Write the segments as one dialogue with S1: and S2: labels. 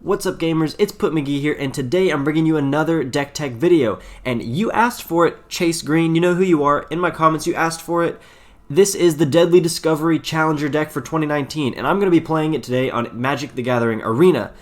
S1: What's up gamers, it's MtG here, and today I'm bringing you another deck tech video. And you asked for it, Chase Green, you know who you are. In my comments you asked for it. This is the Deadly Discovery Challenger Deck for 2019, and I'm going to be playing it today on Magic the Gathering Arena.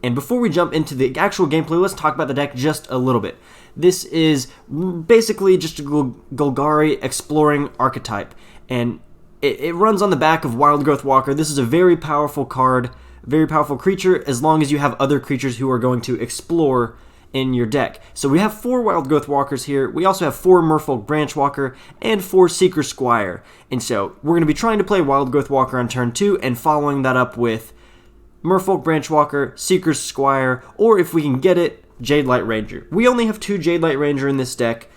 S1: And before we jump into the actual gameplay, let's talk about the deck just a little bit. This is basically just a Golgari exploring archetype, and it runs on the back of Wildgrowth Walker. This is a very powerful card, very powerful creature, as long as you have other creatures who are going to explore in your deck. So we have 4 Wildgrowth Walkers here. We also have 4 Merfolk Branchwalker and 4 Seekers Squire. And so we're going to be trying to play Wildgrowth Walker on turn 2 and following that up with Merfolk Branchwalker, Seekers Squire, or if we can get it, Jadelight Ranger. We only have 2 Jadelight Ranger in this deck,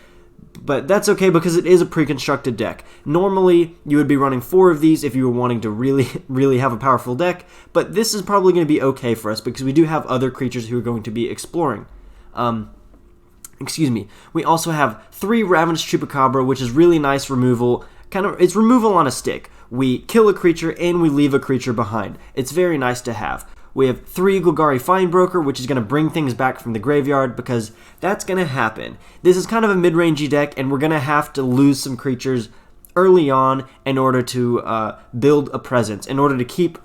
S1: but that's okay because it is a pre-constructed deck. Normally, you would be running 4 of these if you were wanting to really have a powerful deck, but this is probably going to be okay for us because we do have other creatures who are going to be exploring. We also have 3 Ravenous Chupacabra, which is really nice removal. It's removal on a stick. We kill a creature and we leave a creature behind. It's very nice to have. We have 3 Golgari Findbroker, which is going to bring things back from the graveyard because that's going to happen. This is kind of a mid-rangey deck, and we're going to have to lose some creatures early on in order to build a presence, in order to keep,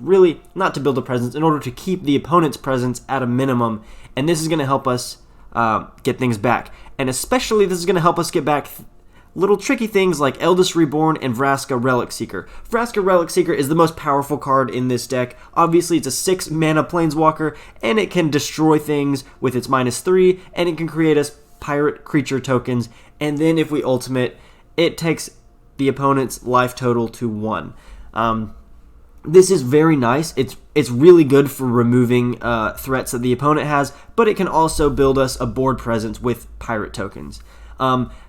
S1: not to build a presence, in order to keep the opponent's presence at a minimum, and this is going to help us get things back. And especially this is going to help us get back little tricky things like Eldest Reborn and Vraska Relic Seeker. Vraska Relic Seeker is the most powerful card in this deck. Obviously, it's a 6 mana Planeswalker, and it can destroy things with its -3, and it can create us pirate creature tokens, and then if we ultimate, it takes the opponent's life total to 1. This is very nice. It's really good for removing threats that the opponent has, but it can also build us a board presence with pirate tokens.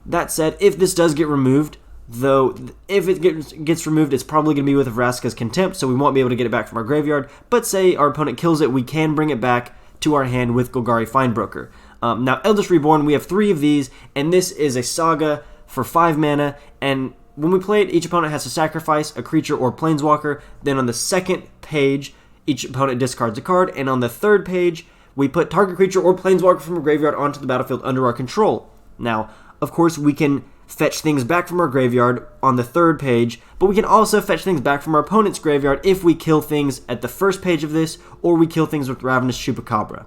S1: That said, if this does get removed, though, if it gets removed, it's probably going to be with Vraska's Contempt, so we won't be able to get it back from our graveyard, but say our opponent kills it, we can bring it back to our hand with Golgari Findbroker. Now, Eldest Reborn, we have 3 of these, and this is a saga for 5 mana, and when we play it, each opponent has to sacrifice a creature or planeswalker. Then on the second page, each opponent discards a card, and on the third page, we put target creature or planeswalker from a graveyard onto the battlefield under our control. Now, of course, we can fetch things back from our graveyard on the third page, but we can also fetch things back from our opponent's graveyard if we kill things at the first page of this, or we kill things with Ravenous Chupacabra.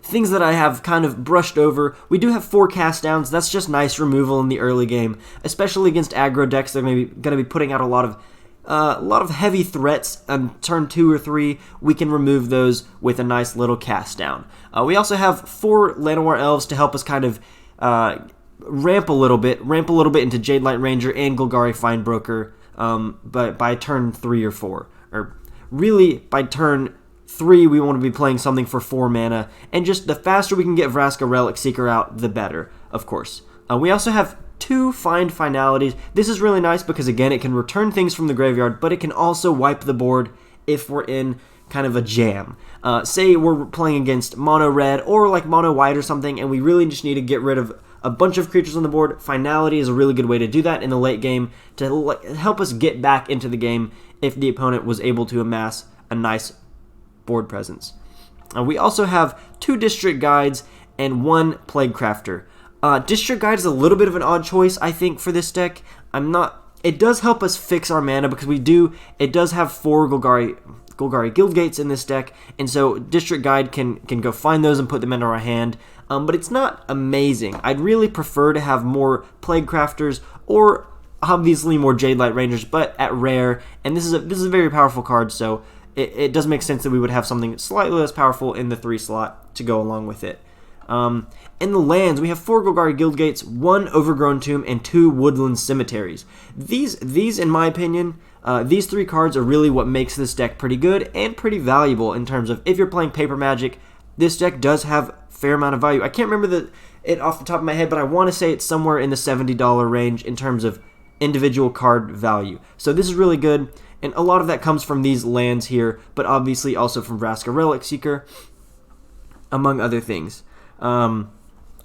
S1: Things that I have kind of brushed over, we do have 4 cast downs. That's just nice removal in the early game, especially against aggro decks. They're going to be putting out a lot of heavy threats on turn 2 or 3. We can remove those with a nice little cast down. We also have 4 Llanowar Elves to help us kind of ramp a little bit into Jadelight Ranger and Golgari Findbroker, but by turn 3 or 4, or really by turn 3 we want to be playing something for 4 mana, and just the faster we can get Vraska Relic Seeker out, the better, of course. We also have 2 Find Finalities. This is really nice because, again, it can return things from the graveyard, but it can also wipe the board if we're in kind of a jam. Say we're playing against mono red or like mono white or something, and we really just need to get rid of a bunch of creatures on the board. Finality is a really good way to do that in the late game to help us get back into the game if the opponent was able to amass a nice board presence. We also have 2 District Guides and 1 Plaguecrafter. District Guide is a little bit of an odd choice, I think, for this deck. It does help us fix our mana because it does have 4 Golgari Guildgates in this deck, and so District Guide can go find those and put them into our hand, but it's not amazing. I'd really prefer to have more Plaguecrafters or obviously more Jadelight Rangers, but at rare, and this is a very powerful card, so it does make sense that we would have something slightly less powerful in the 3 slot to go along with it. In the lands, we have 4 Golgari Guildgates, 1 Overgrown Tomb, and 2 Woodland Cemeteries. These, in my opinion, these 3 cards are really what makes this deck pretty good and pretty valuable in terms of if you're playing Paper Magic, this deck does have a fair amount of value. I can't remember it off the top of my head, but I want to say it's somewhere in the $70 range in terms of individual card value. So this is really good, and a lot of that comes from these lands here, but obviously also from Vraska Relic Seeker, among other things.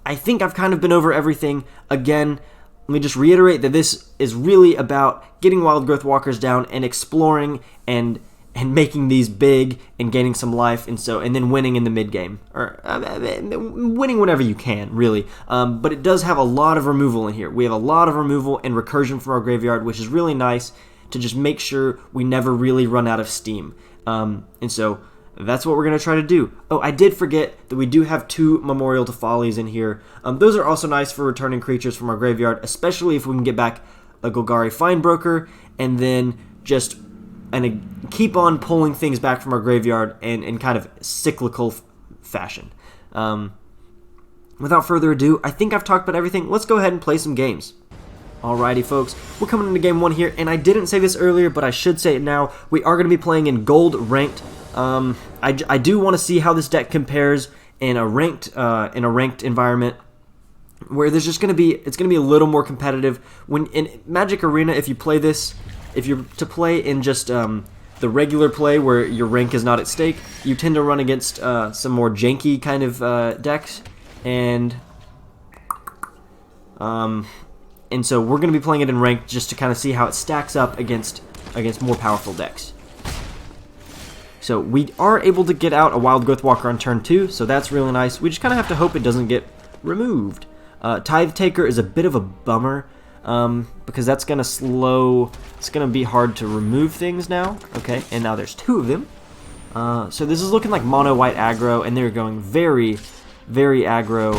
S1: I think I've kind of been over everything. Again, let me just reiterate that this is really about getting Wildgrowth Walkers down and exploring and and making these big and gaining some life, and then winning in the mid game, or winning whenever you can, really. But it does have a lot of removal in here. We have a lot of removal and recursion from our graveyard, which is really nice to just make sure we never really run out of steam. And so that's what we're going to try to do. Oh, I did forget that we do have 2 Memorial to Follies in here. Those are also nice for returning creatures from our graveyard, especially if we can get back a Golgari Findbroker, and then just keep on pulling things back from our graveyard in kind of cyclical fashion. Without further ado, I think I've talked about everything. Let's go ahead and play some games. Alrighty, folks, we're coming into game 1 here, and I didn't say this earlier, but I should say it now. We are going to be playing in gold ranked. I do want to see how this deck compares in a ranked environment, where there's just going to be a little more competitive. When in Magic Arena, if you're to play in just the regular play where your rank is not at stake, you tend to run against some more janky kind of decks, and so we're going to be playing it in ranked just to kind of see how it stacks up against more powerful decks. So we are able to get out a Wildgrowth Walker on turn 2, so that's really nice. We just kind of have to hope it doesn't get removed. Tithe Taker is a bit of a bummer, because that's going to slow. It's going to be hard to remove things now. Okay, and now there's 2 of them. So this is looking like mono white aggro, and they're going very, very aggro,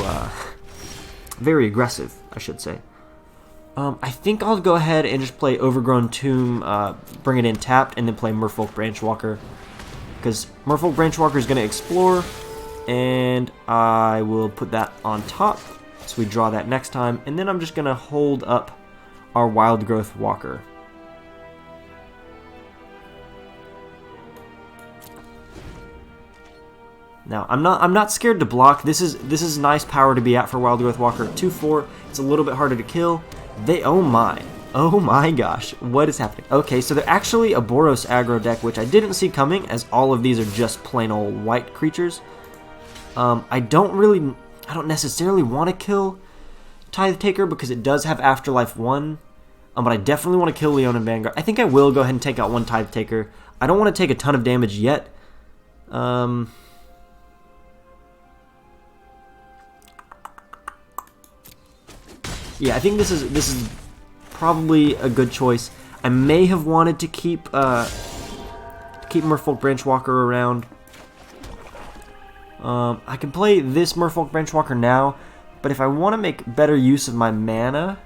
S1: very aggressive, I should say. I think I'll go ahead and just play Overgrown Tomb, bring it in tapped, and then play Merfolk Branchwalker, because Merfolk Branchwalker is going to explore, and I will put that on top, so we draw that next time, and then I'm just going to hold up our Wildgrowth Walker. Now, I'm not scared to block. This is nice power to be at for Wildgrowth Walker. 2/4. It's a little bit harder to kill. Oh my gosh, what is happening? Okay, so they're actually a Boros aggro deck, which I didn't see coming, as all of these are just plain old white creatures. I don't necessarily want to kill Tithe Taker because it does have Afterlife 1, but I definitely want to kill Leonin Vanguard. I think I will go ahead and take out one Tithe Taker. I don't want to take a ton of damage yet. Yeah, I think this is probably a good choice. I may have wanted to keep Merfolk Branchwalker around. I can play this Merfolk Branchwalker now, but if I want to make better use of my mana,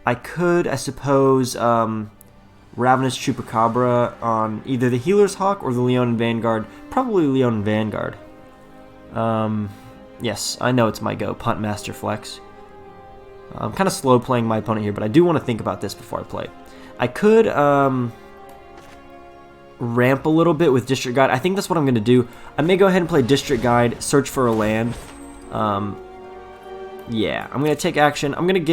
S1: I could, I suppose, Ravenous Chupacabra on either the Healer's Hawk or the Leonin Vanguard. Probably Leonin Vanguard. Yes, I know it's my go. Punt Master Flex. I'm kind of slow playing my opponent here, but I do want to think about this before I play. I could ramp a little bit with District Guide. I think that's what I'm going to do. I may go ahead and play District Guide, search for a land. Yeah, I'm going to take action. I'm not going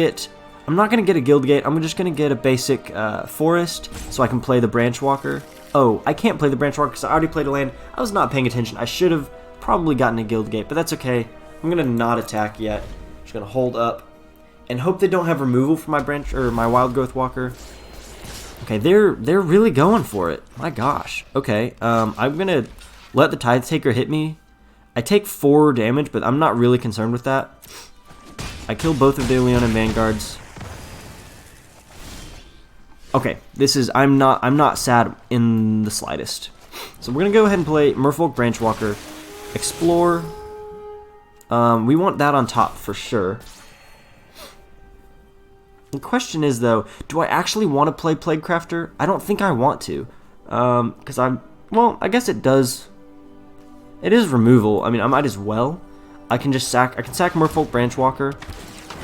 S1: to get a Guildgate. I'm just going to get a basic forest so I can play the Branchwalker. Oh, I can't play the Branchwalker because I already played a land. I was not paying attention. I should have probably gotten a Guildgate, but that's okay. I'm going to not attack yet. Just going to hold up and hope they don't have removal for my branch or my Wildgrowth Walker. Okay, they're really going for it. My gosh. Okay, I'm gonna let the Tithe Taker hit me. I take 4 damage, but I'm not really concerned with that. I kill both of their Leonin Vanguards. Okay, I'm not sad in the slightest. So we're gonna go ahead and play Merfolk Branchwalker, explore. We want that on top for sure. The question is, though, do I actually want to play Plaguecrafter? I don't think I want to, because well, I guess it does. It is removal. I mean, I might as well. I can sack Merfolk Branchwalker,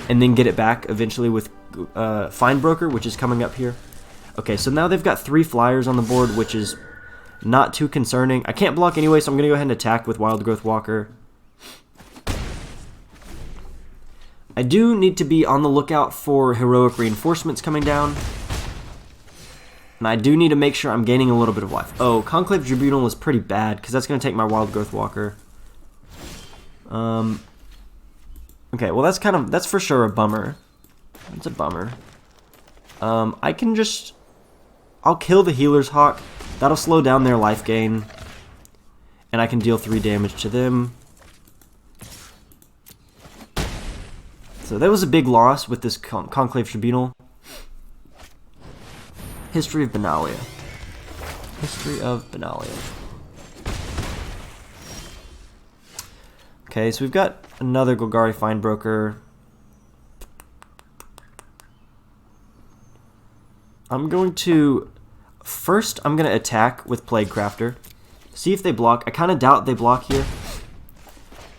S1: and then get it back eventually with Findbroker, which is coming up here. Okay, so now they've got 3 flyers on the board, which is not too concerning. I can't block anyway, so I'm gonna go ahead and attack with Wildgrowth Walker. I do need to be on the lookout for heroic reinforcements coming down. And I do need to make sure I'm gaining a little bit of life. Oh, Conclave Tribunal is pretty bad, because that's going to take my Wildgrowth Walker. Okay, well that's for sure a bummer. That's a bummer. I'll kill the Healer's Hawk, That'll slow down their life gain, and I can deal 3 damage to them. So that was a big loss with this Conclave Tribunal. History of Benalia. History of Benalia. Okay, so we've got another Golgari Findbroker. I'm going to attack with Plaguecrafter. See if they block. I kind of doubt they block here.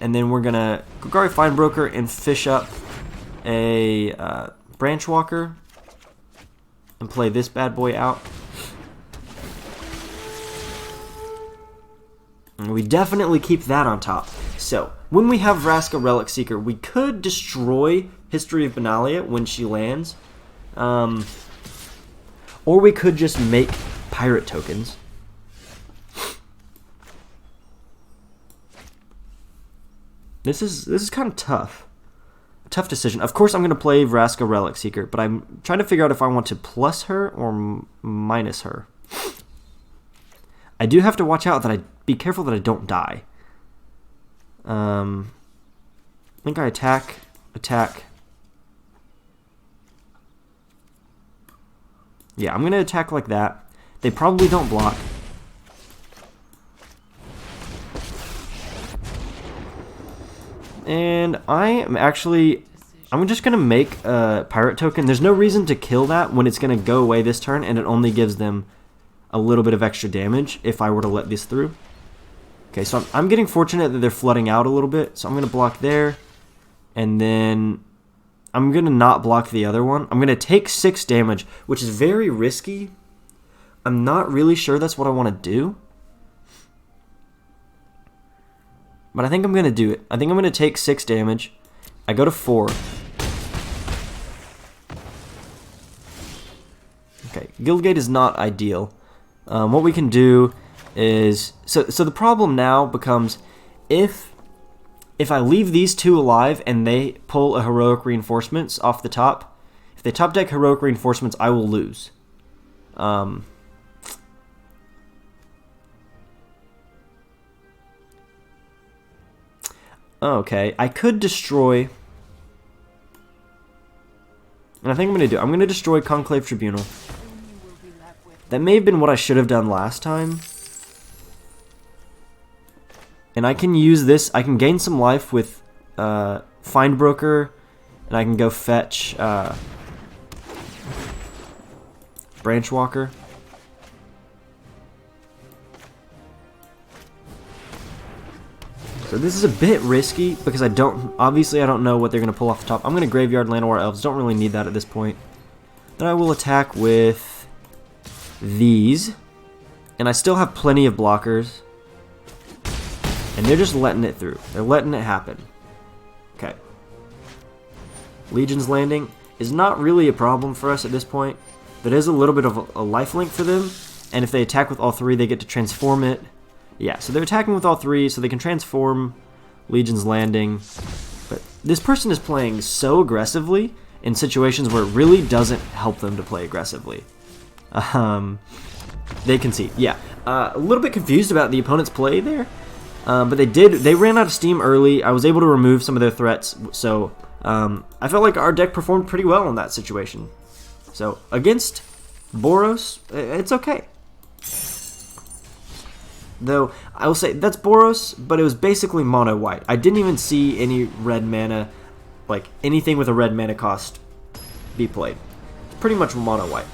S1: And then we're going to Golgari Findbroker and fish up a Branchwalker and play this bad boy out. And we definitely keep that on top. So, when we have Vraska Relic Seeker, we could destroy History of Benalia when she lands. Or we could just make pirate tokens. This is kind of tough. Tough decision. Of course I'm going to play Vraska Relic Seeker, but I'm trying to figure out if I want to plus her or minus her. I do have to watch out that I be careful that I don't die. I think I attack. Yeah, I'm going to attack like that. They probably don't block. And I'm just going to make a pirate token. There's no reason to kill that when it's going to go away this turn, and it only gives them a little bit of extra damage if I were to let this through. Okay, so I'm getting fortunate that they're flooding out a little bit, so I'm going to block there, and then I'm going to not block the other one. I'm going to take 6 damage, which is very risky. I'm not really sure that's what I want to do. But I think I'm going to do it. I think I'm going to take 6 damage. I go to 4. Okay, Guildgate is not ideal. What we can do is... So the problem now becomes if I leave these 2 alive and they pull a Heroic Reinforcements off the top, if they top deck Heroic Reinforcements, I will lose. Okay, I could destroy... And I think I'm going to do... I'm going to destroy Conclave Tribunal. That may have been what I should have done last time. And I can use this... I can gain some life with Findbroker. And I can go fetch Branchwalker. So this is a bit risky because obviously I don't know what they're going to pull off the top. I'm going to graveyard Llanowar Elves. Don't really need that at this point. Then I will attack with these. And I still have plenty of blockers. And they're just letting it through. They're letting it happen. Okay. Legion's Landing is not really a problem for us at this point. But it is a little bit of a lifelink for them. And if they attack with all 3, they get to transform it. Yeah, so they're attacking with all 3, so they can transform Legion's Landing. But this person is playing so aggressively in situations where it really doesn't help them to play aggressively. They concede. Yeah, a little bit confused about the opponent's play there. But they ran out of steam early. I was able to remove some of their threats, so I felt like our deck performed pretty well in that situation. So, against Boros, it's okay. Though, I will say, that's Boros, but it was basically mono-white. I didn't even see any red mana, like, anything with a red mana cost be played. It's pretty much mono-white.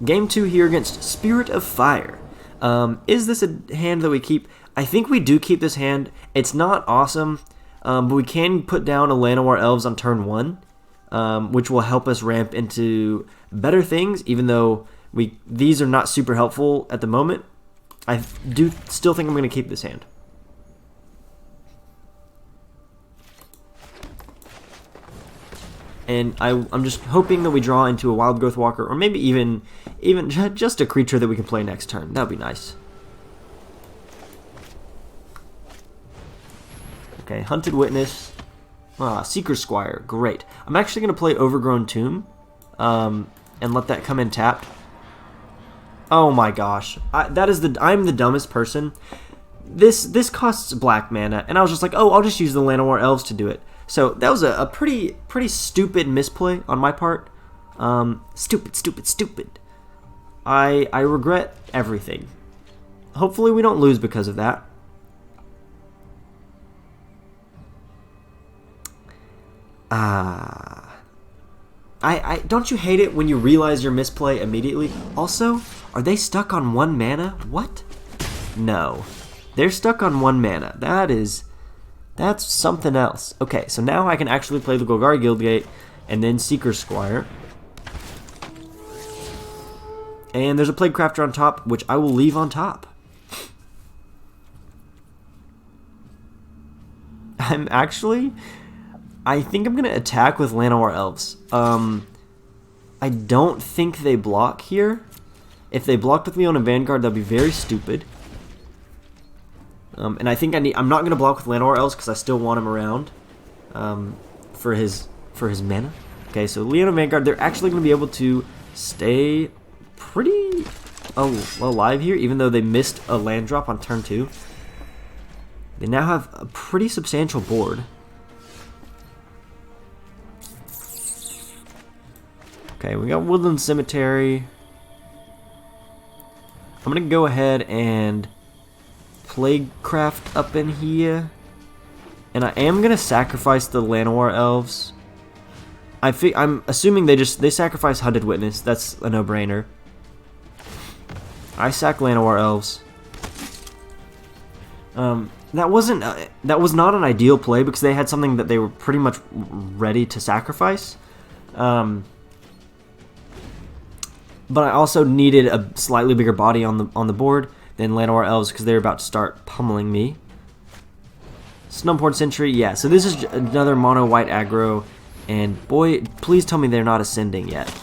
S1: Game 2 here against Spirit of Fire. Is this a hand that we keep? I think we do keep this hand. It's not awesome, but we can put down a Llanowar Elves on turn 1, which will help us ramp into better things, even though these are not super helpful at the moment. I do still think I'm going to keep this hand. And I'm just hoping that we draw into a Wildgrowth Walker, or maybe even just a creature that we can play next turn. That would be nice. Okay, Hunted Witness. Seekers Squire, great. I'm actually going to play Overgrown Tomb. and let that come in tapped. Oh my gosh, I'm the dumbest person. This costs black mana, and I was just like, oh, I'll just use the Llanowar Elves to do it. So that was a pretty stupid misplay on my part. Stupid. I regret everything. Hopefully we don't lose because of that. I don't you hate it when you realize your misplay immediately? Also, are they stuck on 1 mana? What? No. They're stuck on 1 mana. That's something else. Okay, so now I can actually play the Golgari Guildgate and then Seekers Squire. And there's a Plaguecrafter on top, which I will leave on top. I think I'm going to attack with Llanowar Elves. I don't think they block here. If they blocked with Leona Vanguard, that'd be very stupid. And I think I'm not going to block with Llanowar Elves because I still want him around for his mana. Okay, so Leona Vanguard, they're actually going to be able to stay pretty alive here, even though they missed a land drop on turn 2. They now have a pretty substantial board. Okay, we got Woodland Cemetery. I'm going to go ahead and Plaguecraft up in here. And I am going to sacrifice the Llanowar Elves. I'm assuming they sacrifice Hunted Witness. That's a no-brainer. I sack Llanowar Elves. That was not an ideal play because they had something that they were pretty much ready to sacrifice. But I also needed a slightly bigger body on the board than Llanowar Elves because they're about to start pummeling me. Snubhorn Sentry, yeah. So this is another mono white aggro, and boy, please tell me they're not ascending yet.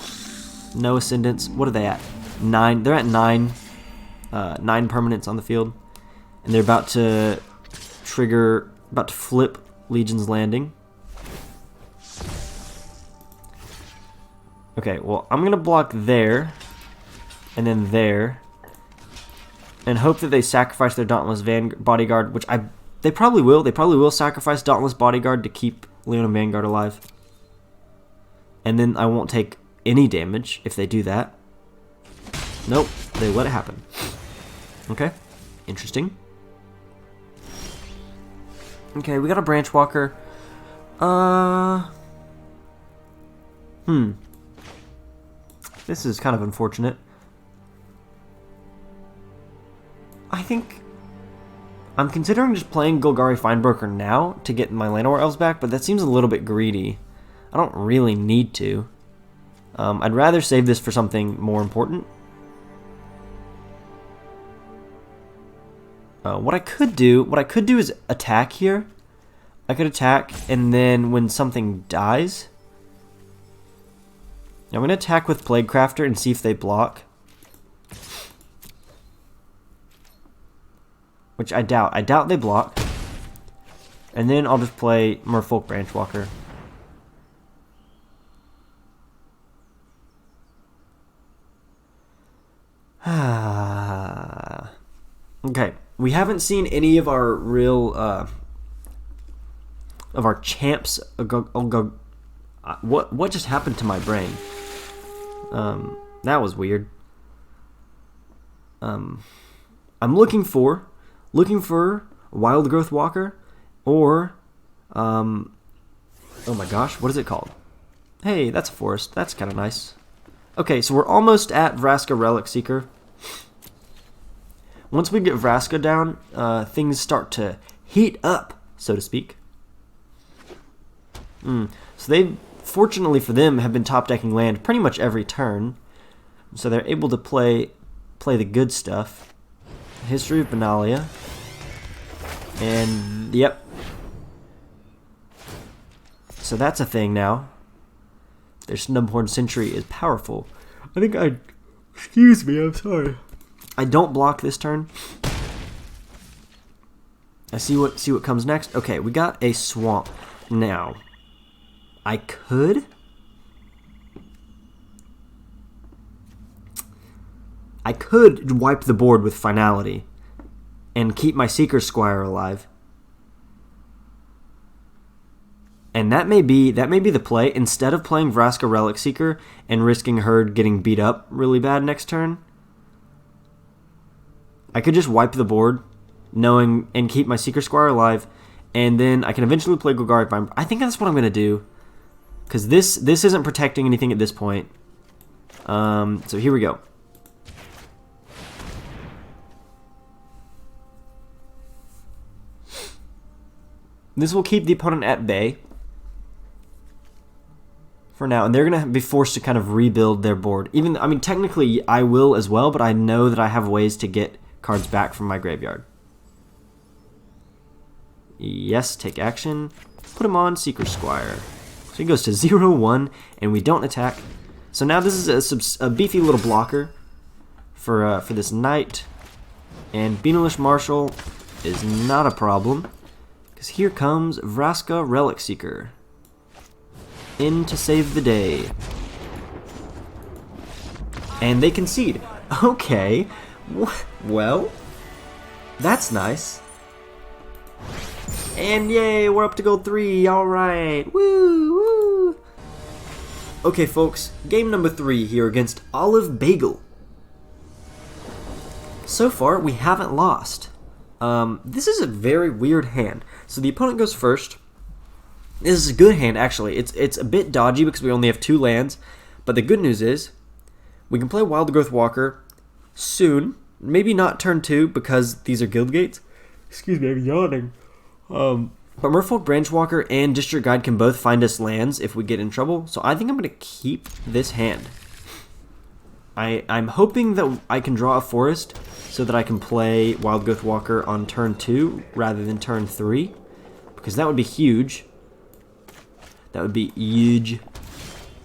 S1: No ascendants. What are they at? 9. They're at 9. 9 permanents on the field, and they're about to flip Legion's Landing. Okay, well, I'm gonna block there, and then there, and hope that they sacrifice their Dauntless Bodyguard, which they probably will. They probably will sacrifice Dauntless Bodyguard to keep Leona Vanguard alive. And then I won't take any damage if they do that. Nope, they let it happen. Okay, interesting. Okay, we got a Branchwalker. This is kind of unfortunate. I think I'm considering just playing Golgari Findbroker now to get my Llanowar Elves back, but that seems a little bit greedy. I don't really need to. I'd rather save this for something more important. What I could do is attack here. I could attack, and then when something dies, I'm going to attack with Plaguecrafter and see if they block. Which I doubt. I doubt they block. And then I'll just play Merfolk Branchwalker. Okay. We haven't seen any of our real of our champs. What just happened to my brain? That was weird. I'm looking for Wildgrowth Walker, or oh my gosh, what is it called? Hey, that's a forest. That's kind of nice. Okay, so we're almost at Vraska Relic Seeker. Once we get Vraska down, things start to heat up, so to speak. So they, fortunately for them, have been top decking land pretty much every turn, so they're able to play the good stuff. History of Benalia, and yep. So that's a thing now. Their Snubhorn Sentry is powerful. Excuse me, I'm sorry. I don't block this turn. I see what comes next. Okay, we got a swamp. Now, I could I could wipe the board with Finality and keep my Seekers Squire alive. And that may be the play. Instead of playing Vraska Relic Seeker and risking Herd getting beat up really bad next turn, I could just wipe the board, knowing and keep my Seekers Squire alive, and then I can eventually play Golgari Findbroker. I think that's what I'm gonna do, because this isn't protecting anything at this point. So here we go. This will keep the opponent at bay for now, and they're going to be forced to kind of rebuild their board. I mean, technically I will as well, but I know that I have ways to get cards back from my graveyard. Yes, take action. Put him on Seekers Squire. So he goes to 0-1, and we don't attack. So now this is a beefy little blocker for this knight, and Beanalish Marshal is not a problem. Here comes Vraska Relic Seeker in to save the day. And they concede. Okay. Well, that's nice. And yay, we're up to gold 3. Alright. Woo, woo. Okay, folks. Game number 3 here against Olive Bagel. So far, we haven't lost. This is a very weird hand. So the opponent goes first. This is a good hand, actually. It's a bit dodgy because we only have 2 lands. But the good news is, we can play Wildgrowth Walker soon. Maybe not turn 2 because these are Guildgates. Excuse me, I'm yawning. But Merfolk Branchwalker and District Guide can both find us lands if we get in trouble. So I think I'm going to keep this hand. I'm hoping that I can draw a forest so that I can play Wildgrowth Walker on turn 2 rather than turn 3. Because that would be huge. That would be huge.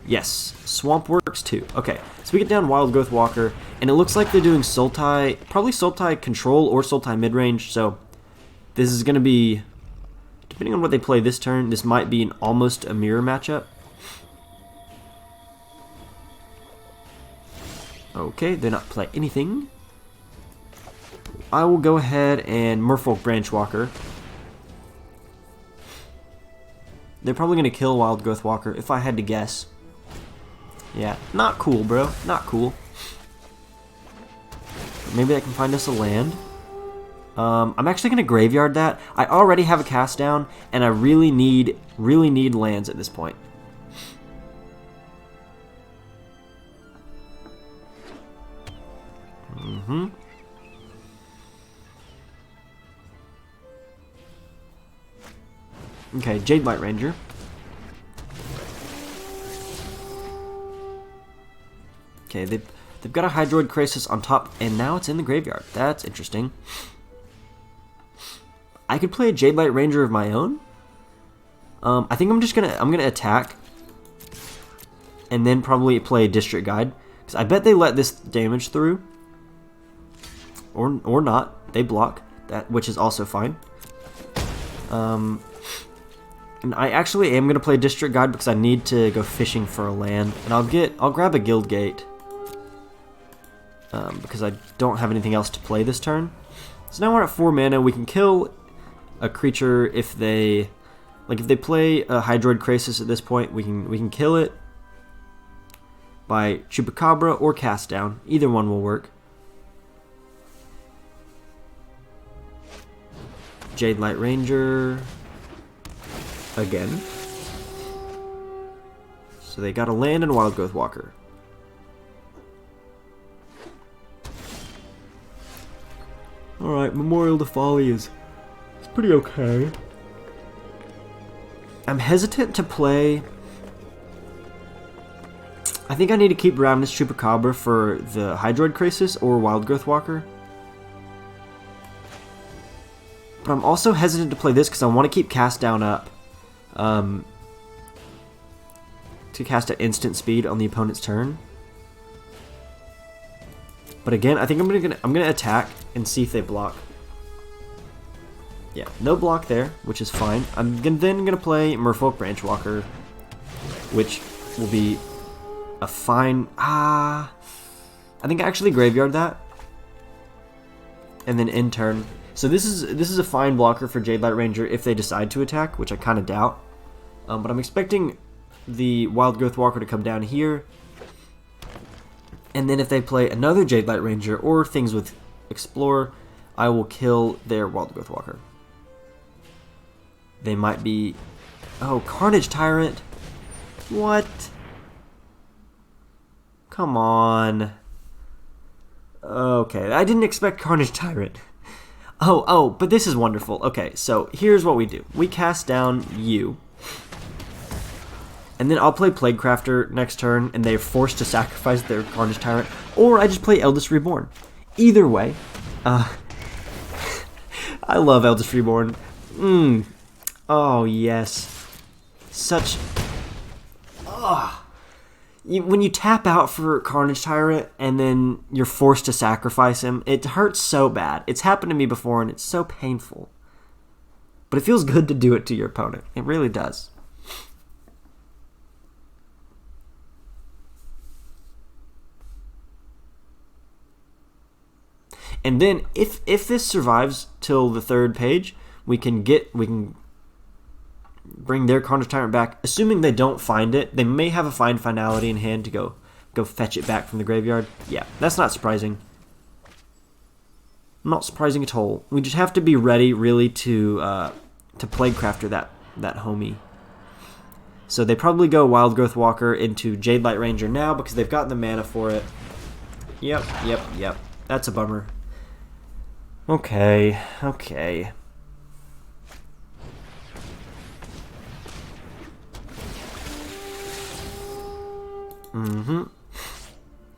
S1: Yes, Swamp works too. Okay, so we get down Wildgrowth Walker, and it looks like they're doing Sultai, probably Sultai Control or Sultai Midrange, so this is going to be, depending on what they play this turn, this might be almost a mirror matchup. Okay, they not play anything. I will go ahead and Merfolk Branchwalker. They're probably going to kill Wildgrowth Walker, if I had to guess. Yeah, not cool, bro. Not cool. Maybe I can find us a land. I'm actually going to graveyard that. I already have a cast down, and I really need lands at this point. Okay, Jadelight Ranger. Okay, they've got a Hydroid Crisis on top, and now it's in the graveyard. That's interesting. I could play a Jadelight Ranger of my own. I think I'm gonna attack, and then probably play a District Guide, because I bet they let this damage through, or not. They block that, which is also fine. And I actually am gonna play District Guide because I need to go fishing for a land, and I'll grab a Guildgate. Because I don't have anything else to play this turn. So now we're at 4 mana. We can kill a creature if they play a Hydroid Crisis at this point. We can kill it by Chupacabra or Cast Down. Either one will work. Jadelight Ranger again. So they got a land and Wildgrowth Walker. Alright, Memorial to Folly is pretty okay. I'm hesitant to play. I think I need to keep Ravenous Chupacabra for the Hydroid Crisis or Wildgrowth Walker. But I'm also hesitant to play this because I want to keep Cast Down up. To cast at instant speed on the opponent's turn. But again, I think I'm gonna attack and see if they block. Yeah, no block there, which is fine. I'm then gonna play Merfolk Branchwalker, which will be a fine. I think I actually graveyard that. And then end turn. So this is a fine blocker for Jadelight Ranger if they decide to attack, which I kind of doubt. But I'm expecting the Wildgrowth Walker to come down here. And then if they play another Jadelight Ranger or things with Explore, I will kill their Wildgrowth Walker. They might be... Oh, Carnage Tyrant. What? Come on. Okay, I didn't expect Carnage Tyrant. Oh, but this is wonderful. Okay, so here's what we do. We cast down you. And then I'll play Plaguecrafter next turn, and they're forced to sacrifice their Carnage Tyrant. Or I just play Eldest Reborn. Either way. I love Eldest Reborn. Oh, yes. Such... When you tap out for Carnage Tyrant and then you're forced to sacrifice him, it hurts so bad. It's happened to me before and it's so painful. But it feels good to do it to your opponent. It really does. And then if this survives till the third page, we can bring their Carnage Tyrant back. Assuming they don't find it, they may have a Finality in hand to go fetch it back from the graveyard. Yeah, that's not surprising. Not surprising at all. We just have to be ready, really, to Plaguecrafter that homie. So they probably go Wildgrowth Walker into Jadelight Ranger now because they've gotten the mana for it. Yep. That's a bummer. Okay.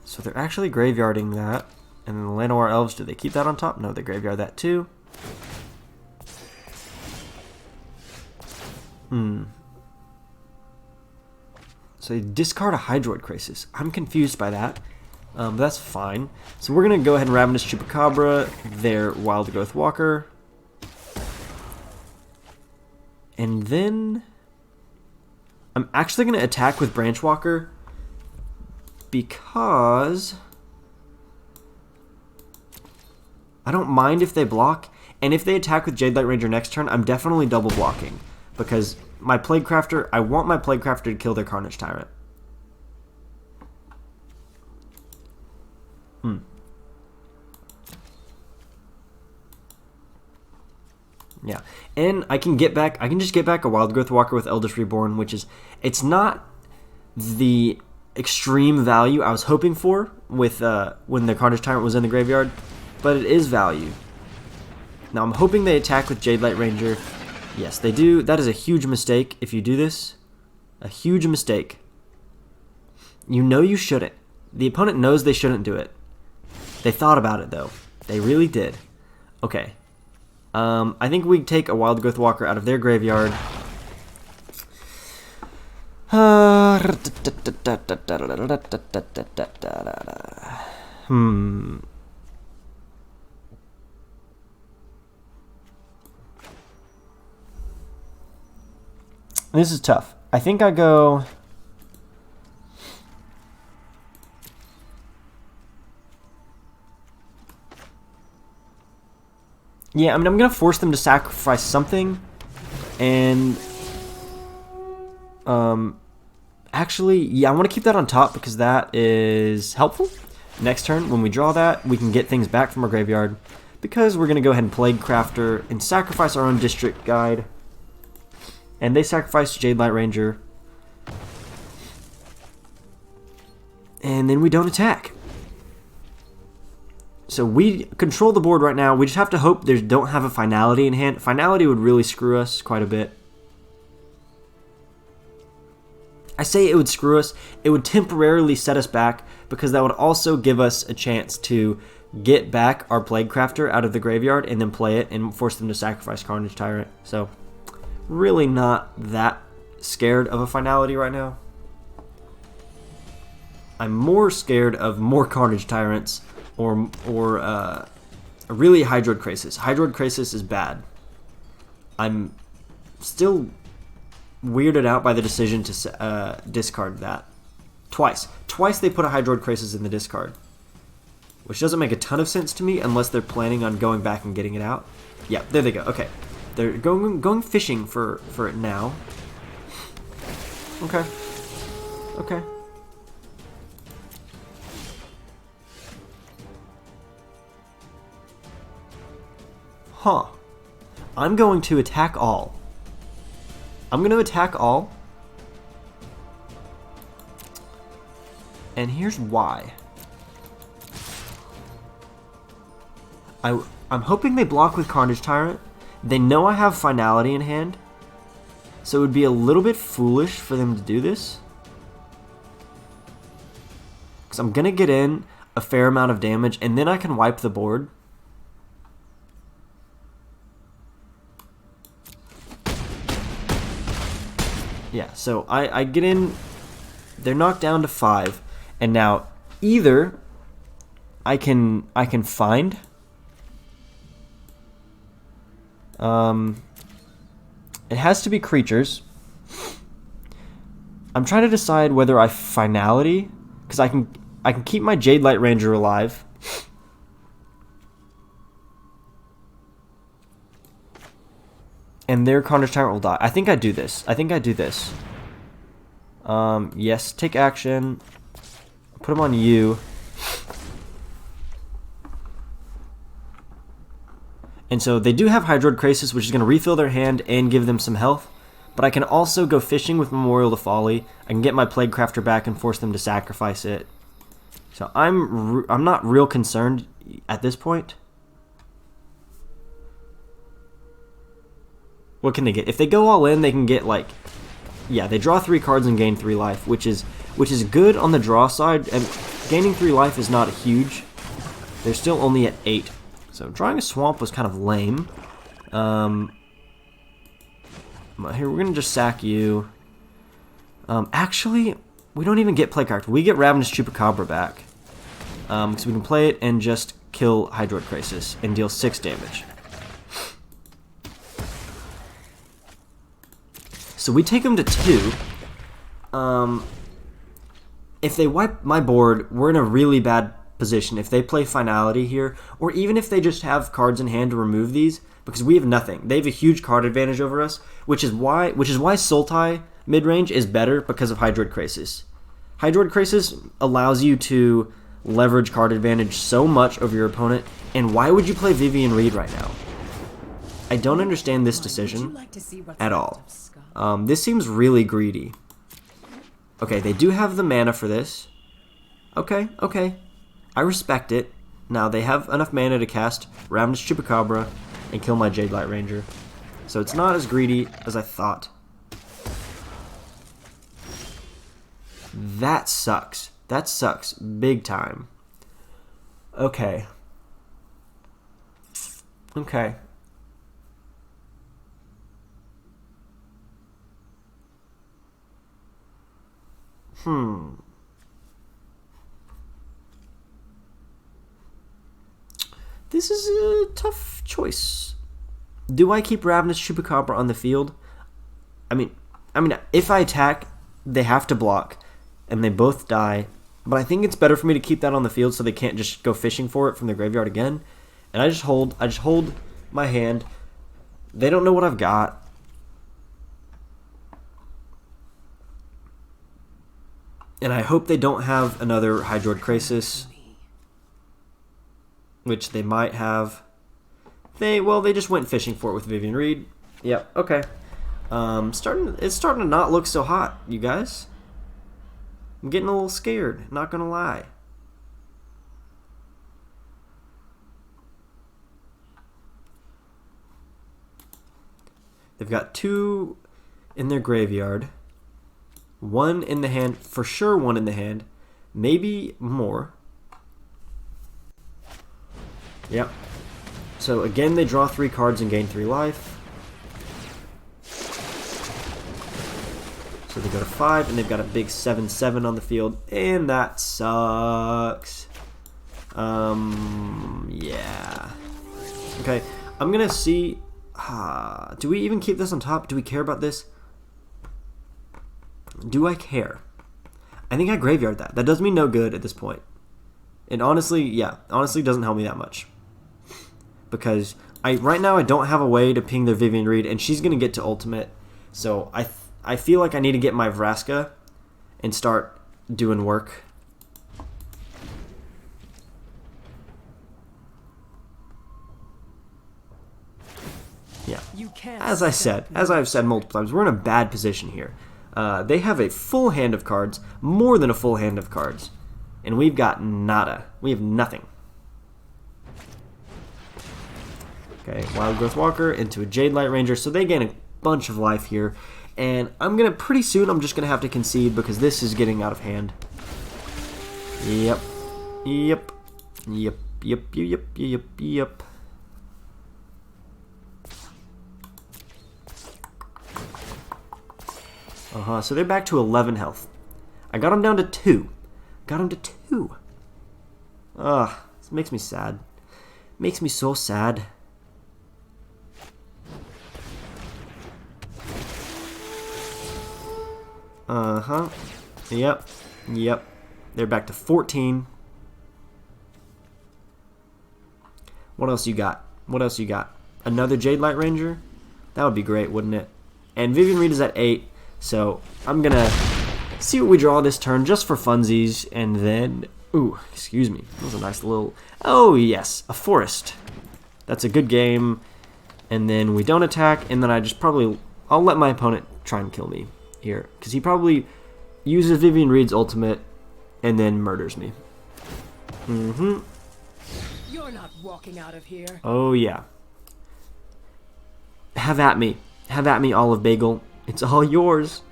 S1: So they're actually graveyarding that. And then the Llanowar Elves, do they keep that on top? No, they graveyard that too. So they discard a Hydroid Crisis. I'm confused by that. But that's fine. So we're going to go ahead and Ravenous Chupacabra, their Wildgrowth Walker. And then I'm actually going to attack with Branchwalker because I don't mind if they block. And if they attack with Jadelight Ranger next turn, I'm definitely double blocking. Because my Plaguecrafter, I want my Plaguecrafter to kill their Carnage Tyrant. Yeah, and I can just get back a Wildgrowth Walker with Eldest Reborn, which is, it's not the extreme value I was hoping for with when the Carnage Tyrant was in the graveyard, but it is value. Now I'm hoping they attack with Jadelight Ranger. Yes, they do. That is a huge mistake if you do this. A huge mistake. You know you shouldn't. The opponent knows they shouldn't do it. They thought about it, though. They really did. Okay. I think we take a Wildgrowth Walker out of their graveyard. This is tough. I think I go... Yeah, I mean, I'm going to force them to sacrifice something. And... actually, yeah, I want to keep that on top because that is helpful. Next turn, when we draw that, we can get things back from our graveyard. Because we're going to go ahead and Plaguecrafter and sacrifice our own District Guide. And they sacrifice Jadelight Ranger. And then we don't attack. So we control the board right now. We just have to hope they don't have a Finality in hand. Finality would really screw us quite a bit. I say it would screw us. It would temporarily set us back because that would also give us a chance to get back our Plaguecrafter out of the graveyard and then play it and force them to sacrifice Carnage Tyrant. So really not that scared of a Finality right now. I'm more scared of more Carnage Tyrants or a really Hydroid Crisis. Hydroid Crisis is bad. I'm still weirded out by the decision to discard that. Twice they put a Hydroid Crisis in the discard. which doesn't make a ton of sense to me unless they're planning on going back and getting it out. Yeah, there they go. Okay. They're going fishing for it now. Okay. Okay. Huh. I'm going to attack all. I'm going to attack all. And here's why. I'm hoping they block with Carnage Tyrant. They know I have Finality in hand. So it would be a little bit foolish for them to do this. Because I'm going to get in a fair amount of damage and then I can wipe the board. Yeah, so I get in, they're knocked down to 5, and now either I can find, it has to be creatures. I'm trying to decide whether I Finality, because I can keep my Jadelight Ranger alive. And their Carnage Tyrant will die. I think I do this. Yes, take action. Put him on you. And so they do have Hydroid Krasis, which is going to refill their hand and give them some health. But I can also go fishing with Memorial to Folly. I can get my Plaguecrafter back and force them to sacrifice it. So I'm not real concerned at this point. What can they get? If they go all in, they can get like, yeah, they draw 3 cards and gain 3 life, which is good on the draw side. And gaining 3 life is not huge. They're still only at 8, so drawing a swamp was kind of lame. Here we're gonna just sack you. Actually, we don't even get Plaguecrafter. We get Ravenous Chupacabra back, because we can play it and just kill Hydroid Krasis and deal 6 damage. So we take them to 2. If they wipe my board, we're in a really bad position. If they play Finality here, or even if they just have cards in hand to remove these, because we have nothing. They have a huge card advantage over us, which is why Sultai mid-range is better because of Hydroid Krasis. Hydroid Krasis allows you to leverage card advantage so much over your opponent, and why would you play Vivian Reed right now? I don't understand this decision at all. This seems really greedy. Okay, they do have the mana for this. Okay. I respect it. Now they have enough mana to cast Ravenous Chupacabra and kill my Jadelight Ranger. So it's not as greedy as I thought. That sucks. That sucks big time. Okay. This is a tough choice. Do I keep Ravenous Chupacabra on the field? I mean, if I attack, they have to block, and they both die. But I think it's better for me to keep that on the field so they can't just go fishing for it from the graveyard again. And I just hold my hand. They don't know what I've got. And I hope they don't have another Hydroid Krasis, which they might have. They just went fishing for it with Vivian Reed. Yep, okay. It's starting to not look so hot, you guys. I'm getting a little scared, not gonna lie. They've got 2 in their graveyard. 1 in the hand, for sure 1 in the hand. Maybe more. Yep. So again, they draw 3 cards and gain 3 life. So they go to 5, and they've got a big 7/7 on the field, and that sucks. Yeah. Okay, I'm gonna see. Do we even keep this on top? Do we care about this? Do I care? I think I graveyard that. That does me no good at this point. And honestly, yeah, honestly doesn't help me that much. Because right now I don't have a way to ping their Vivian Reed, and she's going to get to ultimate. So I feel like I need to get my Vraska and start doing work. Yeah, as I've said multiple times, we're in a bad position here. They have a full hand of cards, more than a full hand of cards, and we've got nada. We have nothing. Okay, Wildgrowth Walker into a Jadelight Ranger, so they gain a bunch of life here, and pretty soon I'm just gonna have to concede because this is getting out of hand. Yep. So they're back to 11 health. I got them down to 2. This makes me sad. Makes me so sad. Yep. They're back to 14. What else you got? Another Jadelight Ranger? That would be great, wouldn't it? And Vivian Reed is at 8. So I'm gonna see what we draw this turn just for funsies, and then, ooh, excuse me, that was a nice little, oh yes, a forest. That's a good game. And then we don't attack, and then I'll let my opponent try and kill me here, because he probably uses Vivian Reed's ultimate and then murders me.
S2: You're not walking out of here.
S1: Oh yeah. Have at me, Olive Bagel. It's all yours.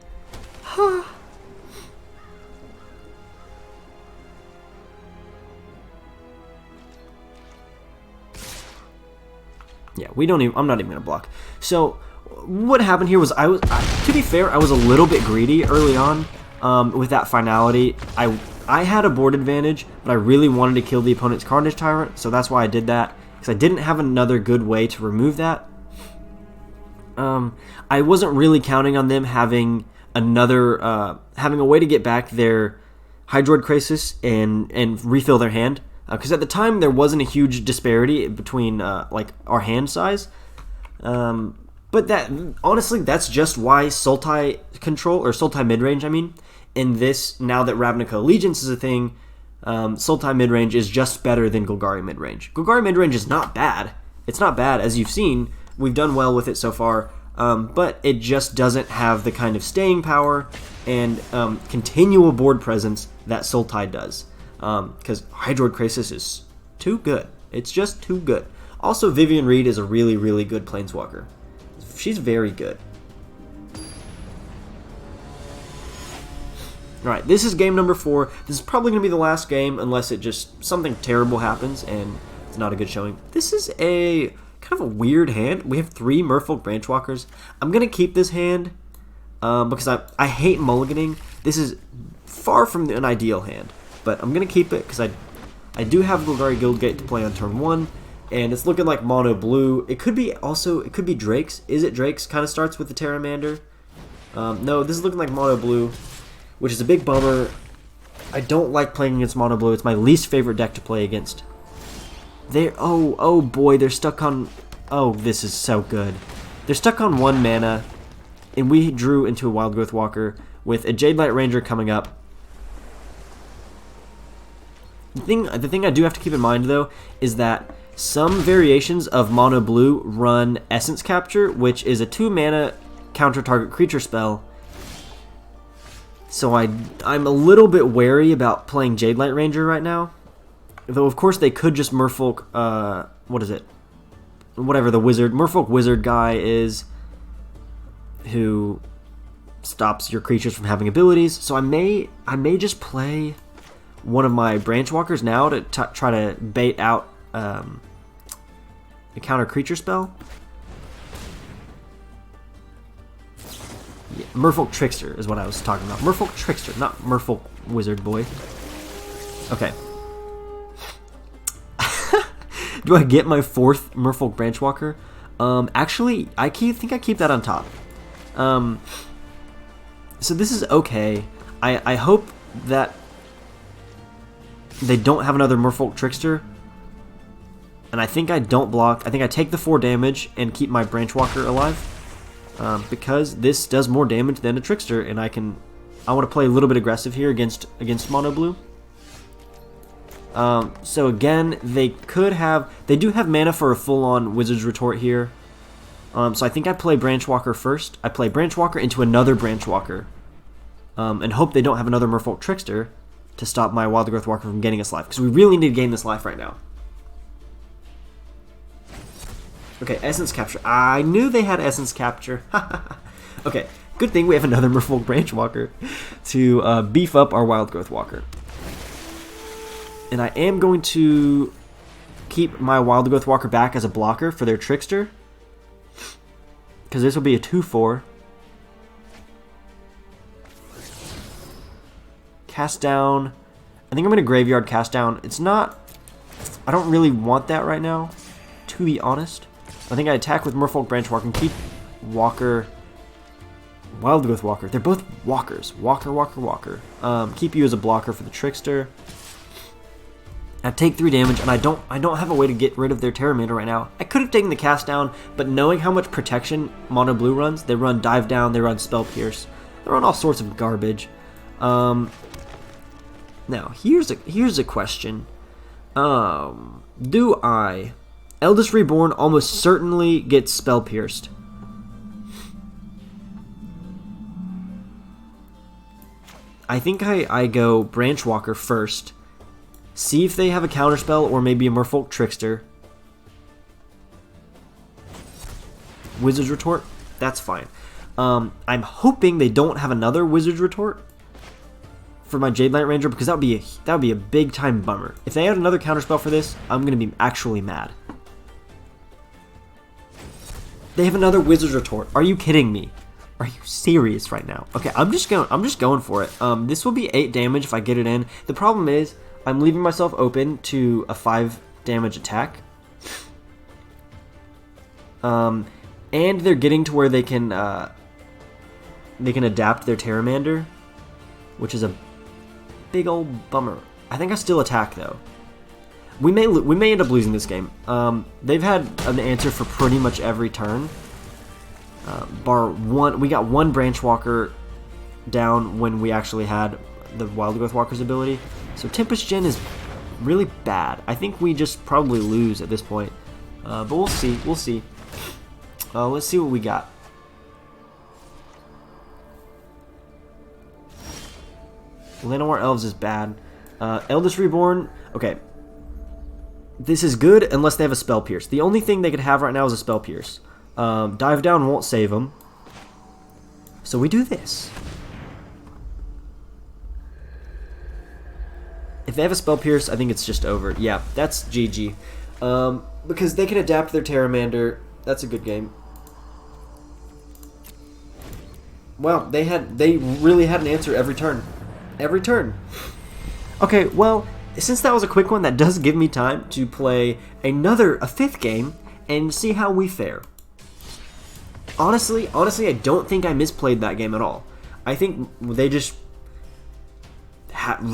S1: Yeah, I'm not even gonna block. So what happened here was to be fair, I was a little bit greedy early on with that finality. I had a board advantage, but I really wanted to kill the opponent's Carnage Tyrant, so that's why I did that, because I didn't have another good way to remove that. I wasn't really counting on them having having a way to get back their Hydroid Krasis and refill their hand, because at the time there wasn't a huge disparity between like our hand size. But honestly, that's just why Sultai control, or Sultai midrange, in this, now that Ravnica Allegiance is a thing, Sultai midrange is just better than Golgari midrange. Golgari midrange is not bad. It's not bad, as you've seen. We've done well with it so far, but it just doesn't have the kind of staying power and continual board presence that Sultai does. Because Hydroid Krasis is too good. It's just too good. Also, Vivian Reed is a really, really good Planeswalker. She's very good. Alright, this is game number 4. This is probably going to be the last game unless something terrible happens and it's not a good showing. This is a kind of a weird hand. We have 3 Merfolk Branchwalkers. I'm going to keep this hand because I hate mulliganing. This is far from an ideal hand, but I'm going to keep it because I do have Golgari Guildgate to play on turn 1. And it's looking like mono blue. It could be Drake's. Is it Drake's? Kind of starts with the Pteramander. No, this is looking like mono blue, which is a big bummer. I don't like playing against mono blue. It's my least favorite deck to play against. Oh boy, they're stuck on. Oh, this is so good. They're stuck on 1 mana, and we drew into a Wildgrowth Walker with a Jadelight Ranger coming up. The thing I do have to keep in mind though is that some variations of mono blue run Essence Capture, which is a 2 mana counter target creature spell. So I'm a little bit wary about playing Jadelight Ranger right now. Though of course they could just Merfolk, what is it? Whatever the Merfolk Wizard guy is, who stops your creatures from having abilities. So I may just play one of my Branchwalkers now to try to bait out a counter creature spell. Yeah, Merfolk Trickster is what I was talking about. Merfolk Trickster, not Merfolk Wizard boy. Okay. Do I get my 4th Merfolk Branchwalker? Actually, I think I keep that on top. So this is okay. I hope that they don't have another Merfolk Trickster. And I think I don't block. I think I take the 4 damage and keep my Branchwalker alive. Because this does more damage than a Trickster, and I want to play a little bit aggressive here against Mono Blue. So again, they do have mana for a full-on Wizard's Retort here. So I think I play Branchwalker first. I play Branchwalker into another Branchwalker. And hope they don't have another Merfolk Trickster to stop my Wildgrowth Walker from getting us life. Because we really need to gain this life right now. Okay, Essence Capture. I knew they had Essence Capture. Okay, good thing we have another Merfolk Branchwalker to beef up our Wildgrowth Walker. And I am going to keep my Wildgrowth Walker back as a blocker for their Trickster. Because this will be a 2/4. Cast down. I think I'm going to Graveyard Cast down. It's not... I don't really want that right now, to be honest. I think I attack with Merfolk Branchwalker and keep Walker... Wildgrowth Walker. They're both walkers. Walker, Walker, Walker. Keep you as a blocker for the Trickster. I take 3 damage, and I don't have a way to get rid of their Terramander right now. I could have taken the cast down, but knowing how much protection Mono Blue runs, they run Dive Down, they run Spell Pierce, they run all sorts of garbage. Now here's a question: do I? Eldest Reborn almost certainly gets Spell Pierced. I think I go Branchwalker first. See if they have a counterspell or maybe a Merfolk Trickster. Wizard's Retort? That's fine. I'm hoping they don't have another Wizard's Retort for my Jadelight Ranger, because that would be a big time bummer. If they had another counterspell for this, I'm gonna be actually mad. They have another Wizard's Retort. Are you kidding me? Are you serious right now? Okay, I'm just going for it. This will be 8 damage if I get it in. The problem is I'm leaving myself open to a 5 damage attack. And they're getting to where they can adapt their Terramander, which is a big old bummer. I think I still attack though. We may end up losing this game. They've had an answer for pretty much every turn. Bar one, we got one Branchwalker down when we actually had the Wildgrowth Walker's ability. So Tempest Gen is really bad. I think we just probably lose at this point. But we'll see. We'll see. Let's see what we got. Llanowar Elves is bad. Eldest Reborn. Okay. This is good unless they have a Spell Pierce. The only thing they could have right now is a Spell Pierce. Dive Down won't save them. So we do this. If they have a Spell Pierce, I think it's just over. Yeah, that's GG. Because they can adapt their Terramander. That's a good game. Well, they really had an answer every turn. Every turn. Okay, well, since that was a quick one, that does give me time to play a 5th game and see how we fare. Honestly, I don't think I misplayed that game at all. I think they just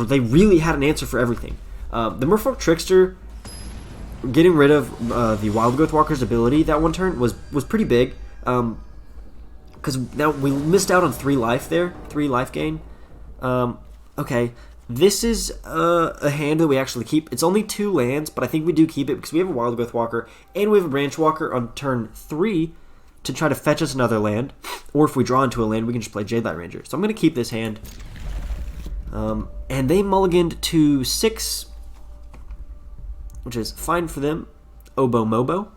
S1: they really had an answer for everything. The Merfolk Trickster getting rid of the Wildgrowth Walker's ability that one turn was pretty big. Because now we missed out on 3 life there, 3 life gain. Okay, this is a hand that we actually keep. It's only 2 lands, but I think we do keep it because we have a Wildgrowth Walker and we have a Branchwalker on turn 3 to try to fetch us another land. Or if we draw into a land, we can just play Jadelight Ranger. So I'm going to keep this hand. And they mulliganed to 6, which is fine for them. Oboe Mobo,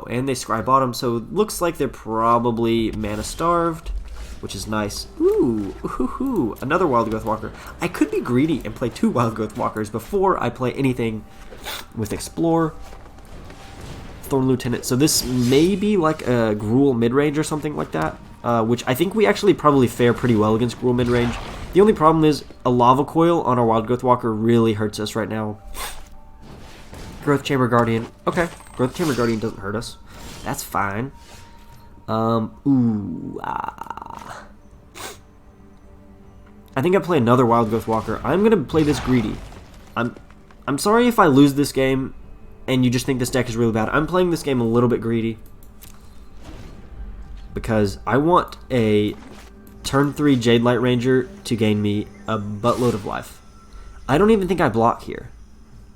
S1: and they Scry Bottom, so it looks like they're probably mana starved, which is nice. Ooh, another Wildgrowth Walker. I could be greedy and play 2 Wildgrowth Walkers before I play anything with Explore. Thorn Lieutenant. So this may be like a Gruul midrange or something like that, which I think we actually probably fare pretty well against Gruul midrange. The only problem is a Lava Coil on our Wildgrowth Walker really hurts us right now. Growth Chamber Guardian. Okay, Growth Chamber Guardian doesn't hurt us. That's fine. I think I play another Wildgrowth Walker. I'm going to play this greedy. I'm sorry if I lose this game and you just think this deck is really bad. I'm playing this game a little bit greedy because I want a turn 3 Jadelight Ranger to gain me a buttload of life. I don't even think I block here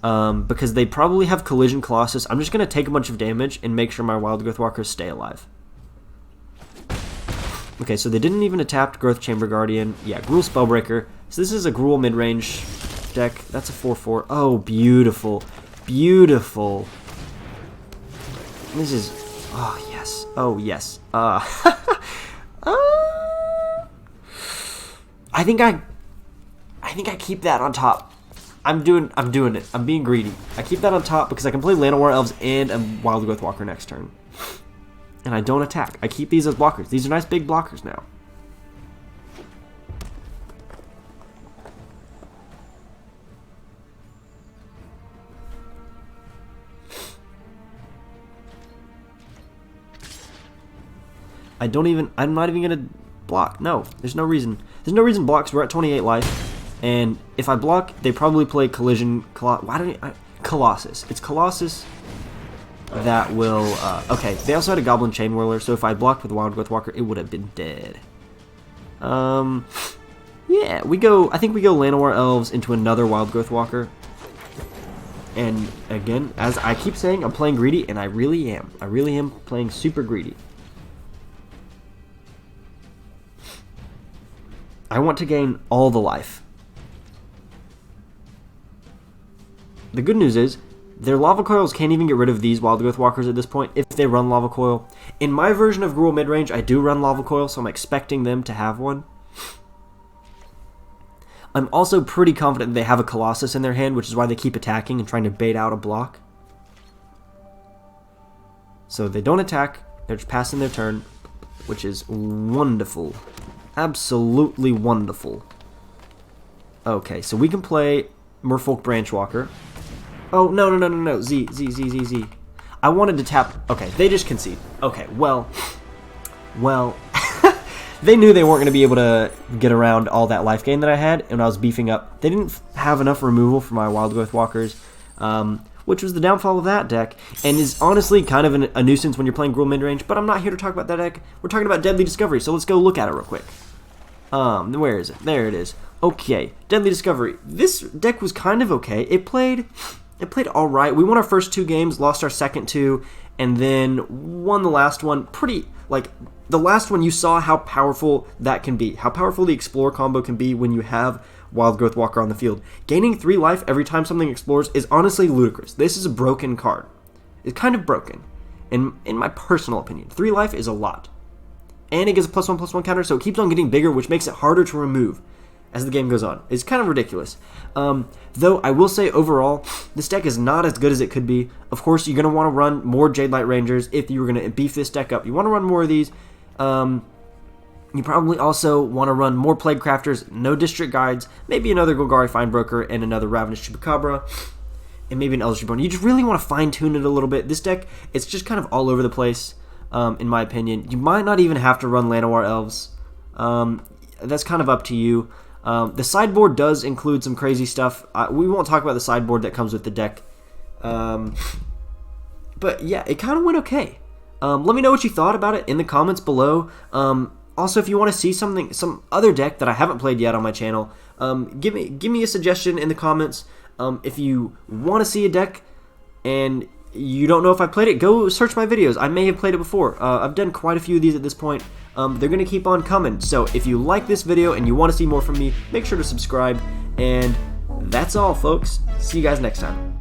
S1: because they probably have Collision Colossus. I'm just going to take a bunch of damage and make sure my Wildgrowth Walkers stay alive. Okay, so they didn't even attack Growth Chamber Guardian. Yeah, Gruul Spellbreaker. So this is a Gruul mid-range deck. That's a 4/4. Oh, beautiful. Beautiful. This is... Oh, yes. Oh, yes. I think I keep that on top. I'm doing it. I'm being greedy. I keep that on top because I can play Llanowar Elves and a Wildgrowth Walker next turn. And I don't attack. I keep these as blockers. These are nice big blockers now. I'm not even gonna block. No, there's no reason. There's no reason blocks. We're at 28 life. And if I block, they probably play Collision. Colossus. It's Colossus that will... okay, they also had a Goblin Chain Whirler, so if I blocked with Wildgrowth Walker, it would have been dead. Yeah, I think we go Llanowar Elves into another Wildgrowth Walker. And again, as I keep saying, I'm playing greedy, and I really am. I really am playing super greedy. I want to gain all the life. The good news is, their Lava Coils can't even get rid of these Wildgrowth Walkers at this point if they run Lava Coil. In my version of Gruul midrange, I do run Lava Coil, so I'm expecting them to have one. I'm also pretty confident they have a Colossus in their hand, which is why they keep attacking and trying to bait out a block. So they don't attack, they're just passing their turn, which is wonderful. Absolutely wonderful. Okay, so we can play Merfolk Branchwalker. Oh, no. Z. I wanted to tap... Okay, they just concede. Okay, well... They knew they weren't going to be able to get around all that life gain that I had, and I was beefing up. They didn't have enough removal for my Wildgrowth Walkers, which was the downfall of that deck, and is honestly kind of a nuisance when you're playing Gruul midrange, but I'm not here to talk about that deck. We're talking about Deadly Discovery, so let's go look at it real quick. Where is it? There it is. Okay, Deadly Discovery. This deck was kind of okay. It played alright. We won our first 2 games, lost our second 2, and then won the last one pretty, the last one you saw how powerful that can be. How powerful the Explore combo can be when you have Wildgrowth Walker on the field. Gaining 3 life every time something explores is honestly ludicrous. This is a broken card. It's kind of broken, in my personal opinion. 3 life is a lot. And it gets a +1/+1 counter, so it keeps on getting bigger, which makes it harder to remove as the game goes on. It's kind of ridiculous. Though I will say overall, this deck is not as good as it could be. Of course, you're going to want to run more Jadelight Rangers if you were going to beef this deck up. You want to run more of these. You probably also want to run more Plaguecrafters, no District Guides, maybe another Golgari Findbroker and another Ravenous Chupacabra, and maybe an Eldest Reborn. You just really want to fine-tune it a little bit. This deck, it's just kind of all over the place, in my opinion. You might not even have to run Llanowar Elves. That's kind of up to you. The sideboard does include some crazy stuff. We won't talk about the sideboard that comes with the deck. But yeah, it kind of went okay. Let me know what you thought about it in the comments below. Also, if you want to see some other deck that I haven't played yet on my channel, give me a suggestion in the comments. If you want to see a deck and you don't know if I played it, go search my videos. I may have played it before. I've done quite a few of these at this point. They're going to keep on coming. So if you like this video and you want to see more from me, make sure to subscribe. And that's all, folks. See you guys next time.